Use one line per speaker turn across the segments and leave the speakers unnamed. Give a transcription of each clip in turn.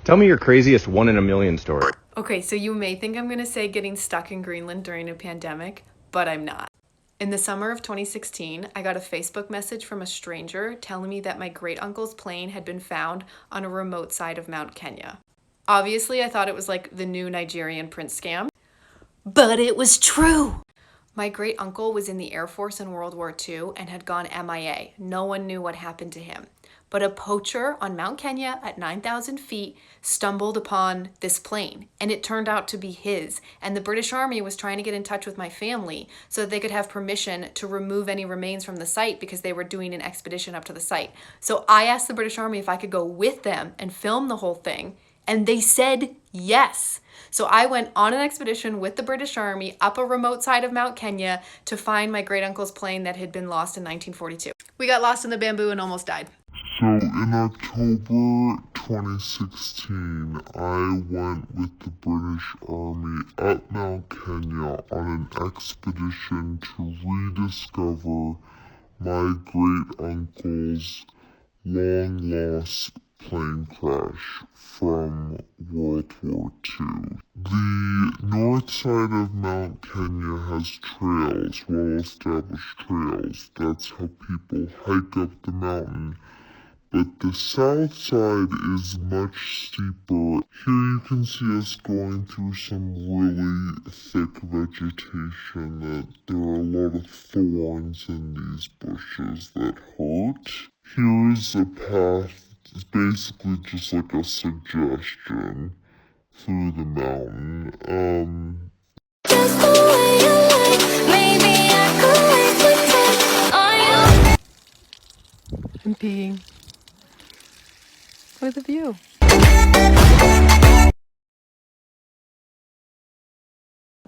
Tell me your craziest 1 in a million story.
Okay, so you may think I'm going to say getting stuck in Greenland during a pandemic, but I'm not. In the summer of 2016, I got a Facebook message from a stranger telling me that my great uncle's plane had been found on a remote side of Mount Kenya. Obviously, I thought it was like the new Nigerian prince scam, but it was true. My great uncle was in the Air Force in World War II and had gone MIA. No one knew what happened to him. But a poacher on Mount Kenya at 9,000 feet stumbled upon this plane, and it turned out to be his. And the British Army was trying to get in touch with my family so that they could have permission to remove any remains from the site because they were doing an expedition up to the site. So I asked the British Army if I could go with them and film the whole thing, and they said yes. So I went on an expedition with the British Army up a remote side of Mount Kenya to find my great uncle's plane that had been lost in 1942. We got lost in the bamboo and almost died.
So in October 2016, I went with the British Army up Mount Kenya on an expedition to rediscover my great uncle's long-lost plane crash from World War II. The north side of Mount Kenya has trails, well-established trails. That's how people hike up the mountain. But the south side is much steeper. Here you can see us going through some really thick vegetation that there are a lot of thorns in these bushes that hurt. Here is a path. It's basically just like a suggestion through the mountain.
Just the way you like, maybe I could wait to touch on you.
I'm peeing. Look at the view.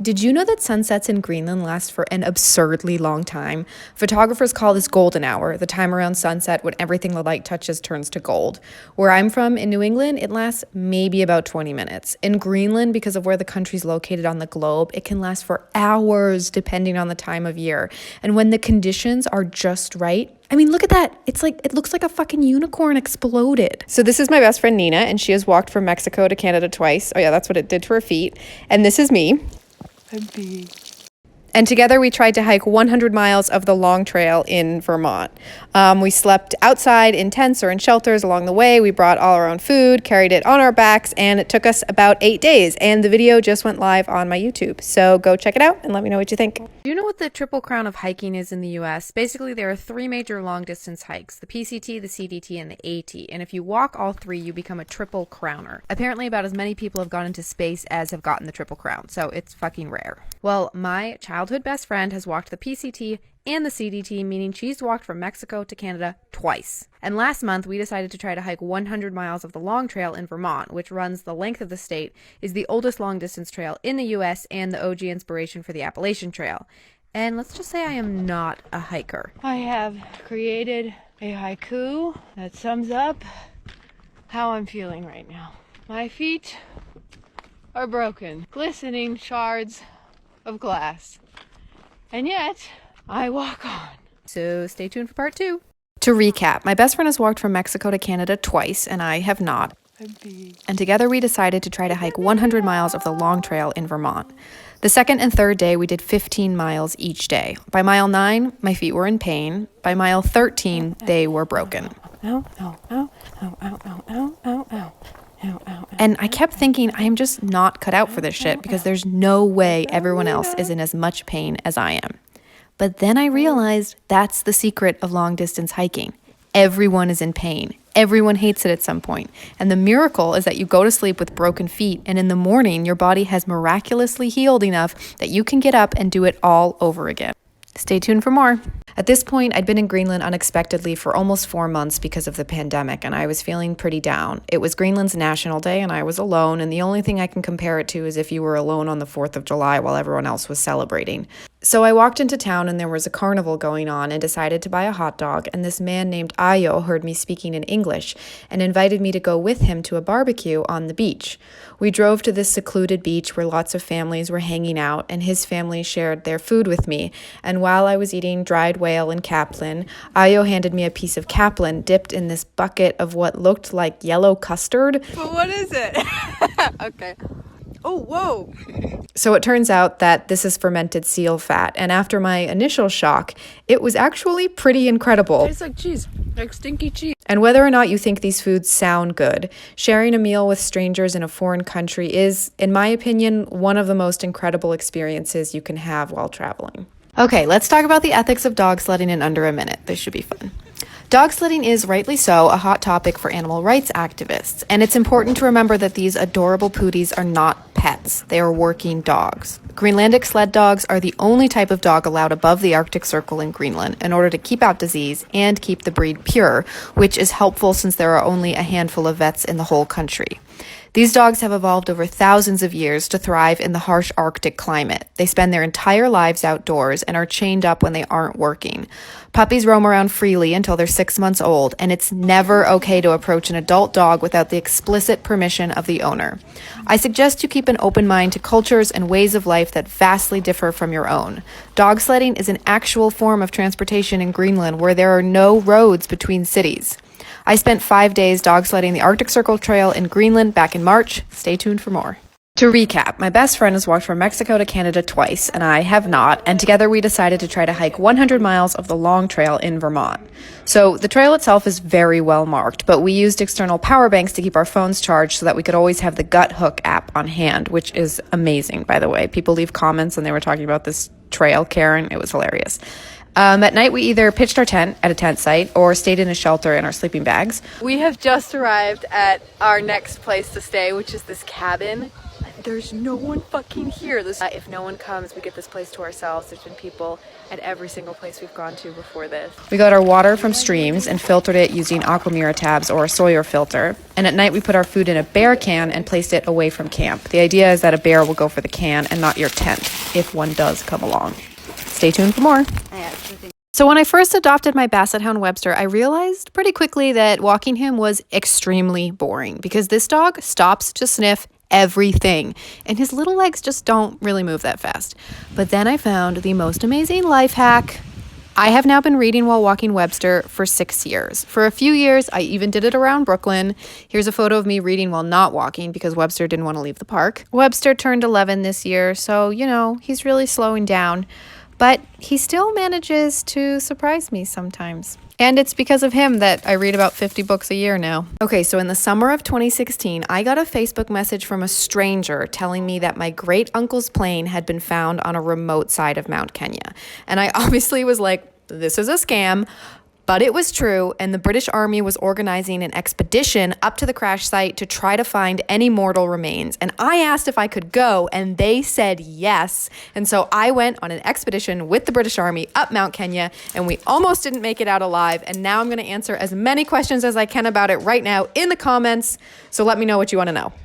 Did you know that sunsets in Greenland last for an absurdly long time? Photographers call this golden hour, the time around sunset when everything the light touches turns to gold. Where I'm from, in New England, it lasts maybe about 20 minutes. In Greenland, because of where the country's located on the globe, it can last for hours depending on the time of year. And when the conditions are just right, I mean, look at that. It looks like a fucking unicorn exploded. So this is my best friend, Nina, and she has walked from Mexico to Canada twice. Oh yeah, that's what it did to her feet. And this is me. And together we tried to hike 100 miles of the long trail in Vermont. We slept outside in tents or in shelters along the way. We brought all our own food, carried it on our backs, and it took us about 8 days. And the video just went live on my YouTube. So go check it out and let me know what you think. Do you know what the Triple Crown of hiking is in the US? Basically, there are 3 major long distance hikes, the PCT, the CDT, and the AT. And if you walk all 3, you become a Triple Crowner. Apparently, about as many people have gone into space as have gotten the Triple Crown. So it's fucking rare. Well, my childhood best friend has walked the PCT and the CDT, meaning she's walked from Mexico to Canada twice. And last month, we decided to try to hike 100 miles of the Long Trail in Vermont, which runs the length of the state, is the oldest long-distance trail in the U.S., and the OG inspiration for the Appalachian Trail. And let's just say I am not a hiker.
I have created a haiku that sums up how I'm feeling right now. My feet are broken, glistening shards of glass. And yet, I walk on.
So stay tuned for part 2. To recap, my best friend has walked from Mexico to Canada twice, and I have not. And together we decided to try to hike 100 miles of the Long Trail in Vermont. The second and third day, we did 15 miles each day. By mile 9, my feet were in pain. By mile 13, they were broken.
Ow, ow, ow, ow, ow, ow, ow, ow, ow.
And I kept thinking, I am just not cut out for this shit because there's no way everyone else is in as much pain as I am. But then I realized that's the secret of long distance hiking. Everyone is in pain. Everyone hates it at some point. And the miracle is that you go to sleep with broken feet, and in the morning, your body has miraculously healed enough that you can get up and do it all over again. Stay tuned for more. At this point, I'd been in Greenland unexpectedly for almost 4 months because of the pandemic, and I was feeling pretty down. It was Greenland's National Day, and I was alone, and the only thing I can compare it to is if you were alone on the 4th of July while everyone else was celebrating. So I walked into town and there was a carnival going on and decided to buy a hot dog, and this man named Ayo heard me speaking in English and invited me to go with him to a barbecue on the beach. We drove to this secluded beach where lots of families were hanging out, and his family shared their food with me. And while I was eating dried whale and capelin, Ayo handed me a piece of capelin dipped in this bucket of what looked like yellow custard.
But what is it? Okay. Oh, whoa.
So it turns out that this is fermented seal fat, and after my initial shock, it was actually pretty incredible.
Tastes like cheese, like stinky cheese.
And whether or not you think these foods sound good, sharing a meal with strangers in a foreign country is, in my opinion, one of the most incredible experiences you can have while traveling. Okay, let's talk about the ethics of dog sledding in under a minute. This should be fun. Dog sledding is, rightly so, a hot topic for animal rights activists, and it's important to remember that these adorable pooties are not pets. They are working dogs. Greenlandic sled dogs are the only type of dog allowed above the Arctic Circle in Greenland in order to keep out disease and keep the breed pure, which is helpful since there are only a handful of vets in the whole country. These dogs have evolved over thousands of years to thrive in the harsh Arctic climate. They spend their entire lives outdoors and are chained up when they aren't working. Puppies roam around freely until they're 6 months old, and it's never okay to approach an adult dog without the explicit permission of the owner. I suggest you keep an open mind to cultures and ways of life that vastly differ from your own. Dog sledding is an actual form of transportation in Greenland where there are no roads between cities. I spent 5 days dog sledding the Arctic Circle Trail in Greenland back in March. Stay tuned for more. To recap, my best friend has walked from Mexico to Canada twice, and I have not, and together we decided to try to hike 100 miles of the long trail in Vermont. So the trail itself is very well marked, but we used external power banks to keep our phones charged so that we could always have the Gut Hook app on hand, which is amazing, by the way. People leave comments and they were talking about this trail, Karen. It was hilarious. At night, we either pitched our tent at a tent site or stayed in a shelter in our sleeping bags.
We have just arrived at our next place to stay, which is this cabin. There's no one fucking here. If no one comes, we get this place to ourselves. There's been people at every single place we've gone to before this.
We got our water from streams and filtered it using Aquamira tabs or a Sawyer filter. And at night, we put our food in a bear can and placed it away from camp. The idea is that a bear will go for the can and not your tent, if one does come along. Stay tuned for more. So when I first adopted my Basset Hound Webster, I realized pretty quickly that walking him was extremely boring because this dog stops to sniff everything, and his little legs just don't really move that fast. But then I found the most amazing life hack. I have now been reading while walking Webster for 6 years. For a few years, I even did it around Brooklyn. Here's a photo of me reading while not walking because Webster didn't want to leave the park. Webster turned 11 this year, so, he's really slowing down. But he still manages to surprise me sometimes. And it's because of him that I read about 50 books a year now. Okay, so in the summer of 2016, I got a Facebook message from a stranger telling me that my great uncle's plane had been found on a remote side of Mount Kenya. And I obviously was like, this is a scam. But it was true, and the British Army was organizing an expedition up to the crash site to try to find any mortal remains. And I asked if I could go, and they said yes. And so I went on an expedition with the British Army up Mount Kenya, and we almost didn't make it out alive. And now I'm going to answer as many questions as I can about it right now in the comments. So let me know what you want to know.